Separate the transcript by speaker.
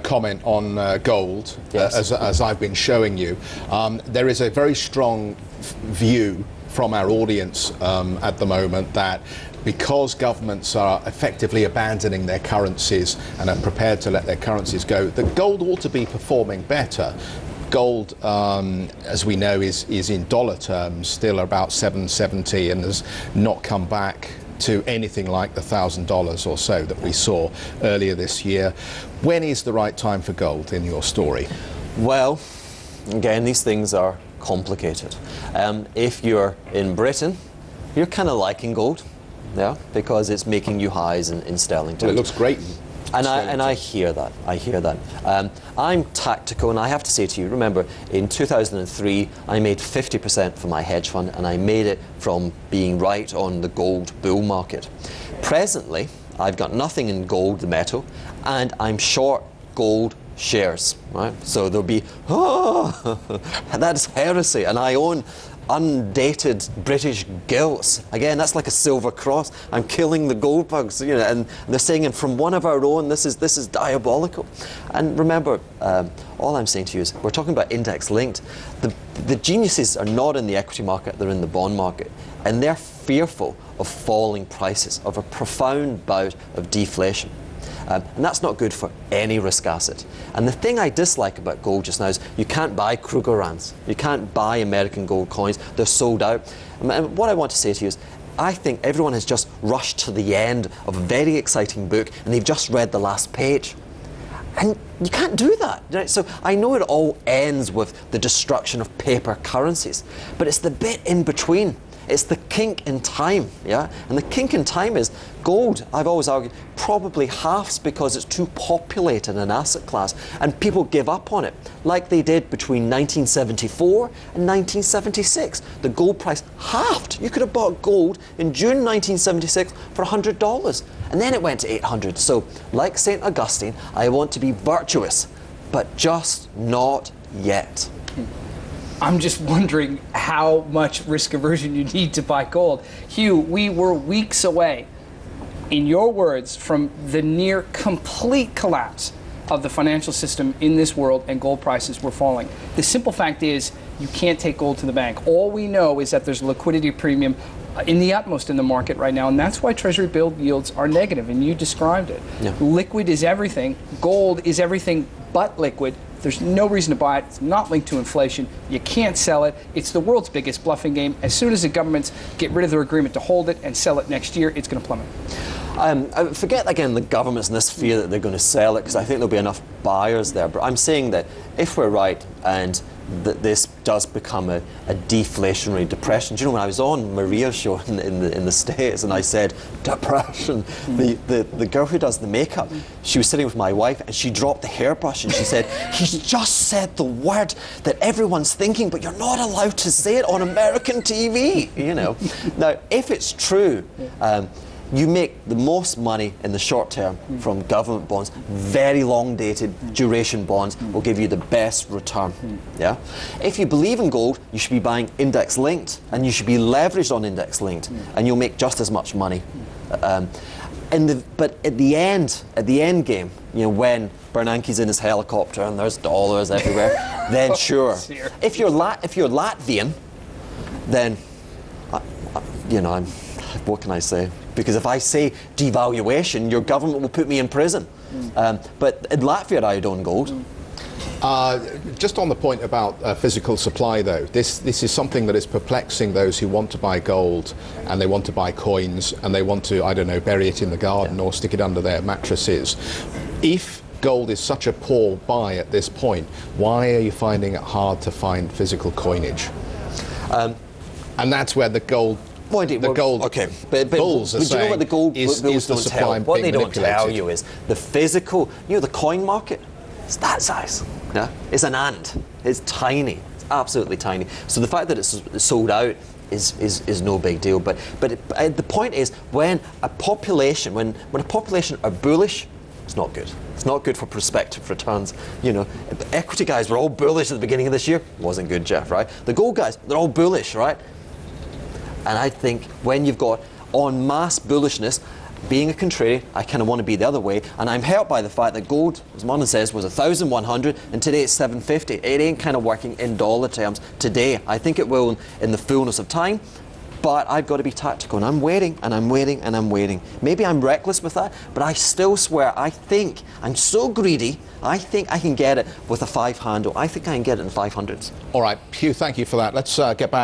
Speaker 1: comment on gold,
Speaker 2: Yes.
Speaker 1: as I've been showing you. There is a very strong view from our audience at the moment that because governments are effectively abandoning their currencies and are prepared to let their currencies go, that gold ought to be performing better. Gold, as we know, is in dollar terms still about $770 and has not come back to anything like the $1,000 or so that we saw earlier this year. When is the right time for gold in your story?
Speaker 2: Well, again, these things are complicated. If you're in Britain, you're kind of liking gold, yeah, because it's making you highs in sterling terms.
Speaker 1: Well, it looks great.
Speaker 2: And I hear that. I hear that. I'm tactical, and I have to say to you, remember, in 2003, I made 50% from my hedge fund, and I made it from being right on the gold bull market. Presently, I've got nothing in gold, the metal, and I'm short gold shares, right? So there'll be, that's heresy, and I own undated British gilts. Again, that's like a silver cross. I'm killing the gold bugs, you know, and they're saying, and from one of our own, this is diabolical. And remember, all I'm saying to you is, we're talking about index linked. The geniuses are not in the equity market, they're in the bond market, and they're fearful of falling prices, of a profound bout of deflation. And that's not good for any risk asset. And the thing I dislike about gold just now is you can't buy Krugerrands. You can't buy American gold coins. They're sold out. And what I want to say to you is, I think everyone has just rushed to the end of a very exciting book and they've just read the last page. And you can't do that. Right? So I know it all ends with the destruction of paper currencies, but it's the bit in between. It's the kink in time, yeah? And the kink in time is gold, I've always argued, probably halves because it's too populated an asset class and people give up on it, like they did between 1974 and 1976. The gold price halved. You could have bought gold in June 1976 for $100, and then it went to 800. So, like St. Augustine, I want to be virtuous, but just not yet.
Speaker 3: I'm just wondering how much risk aversion you need to buy gold. Hugh, we were weeks away, in your words, from the near complete collapse of the financial system in this world, and gold prices were falling. The simple fact is, you can't take gold to the bank. All we know is that there's a liquidity premium in the utmost in the market right now, and that's why Treasury bill yields are negative, and you described it. Yeah. Liquid is everything. Gold is everything but liquid. There's no reason to buy it. It's not linked to inflation. You can't sell it. It's the world's biggest bluffing game. As soon as the governments get rid of their agreement to hold it and sell it next year, it's going to plummet.
Speaker 2: Forget, again, the governments and this fear that they're going to sell it, because I think there'll be enough buyers there. But I'm saying that if we're right and that this does become a deflationary depression. Do you know, when I was on Maria's show in the States and I said, depression, the girl who does the makeup, she was sitting with my wife and she dropped the hairbrush and she said, he's just said the word that everyone's thinking, but you're not allowed to say it on American TV, you know. Now, if it's true, you make the most money in the short term from government bonds. Very long dated duration bonds will give you the best return. Yeah. If you believe in gold, you should be buying index linked, and you should be leveraged on index linked, and you'll make just as much money. But at the end game, you know, when Bernanke's in his helicopter and there's dollars everywhere, then sure. If you're Latvian, then you know, what can I say? Because if I say devaluation, your government will put me in prison. But in Latvia, I own gold.
Speaker 1: Just on the point about physical supply, though, this is something that is perplexing those who want to buy gold and they want to buy coins and they want to, I don't know, bury it in the garden or stick it under their mattresses. If gold is such a poor buy at this point, why are you finding it hard to find physical coinage? And that's where the gold...
Speaker 2: okay, but
Speaker 1: bulls are
Speaker 2: do you know what the gold bulls don't tell? What they don't tell you is the physical, you know, the coin market, it's that size. Yeah? It's an ant. It's tiny. It's absolutely tiny. So the fact that it's sold out is no big deal. But the point is, when a population are bullish, it's not good. It's not good for prospective returns. You know, the equity guys were all bullish at the beginning of this year. Wasn't good, Jeff, right? The gold guys, they're all bullish, right? And I think when you've got en masse bullishness, being a contrarian, I kind of want to be the other way, and I'm helped by the fact that gold, as Monan says, was 1,100, and today it's 750. It ain't kind of working in dollar terms today. I think it will in the fullness of time, but I've got to be tactical, and I'm waiting, and I'm waiting, and I'm waiting. Maybe I'm reckless with that, but I still swear, I think, I'm so greedy, I think I can get it with a 5 handle. I think I can get it in 500s.
Speaker 1: All right, Hugh, thank you for that. Let's get back.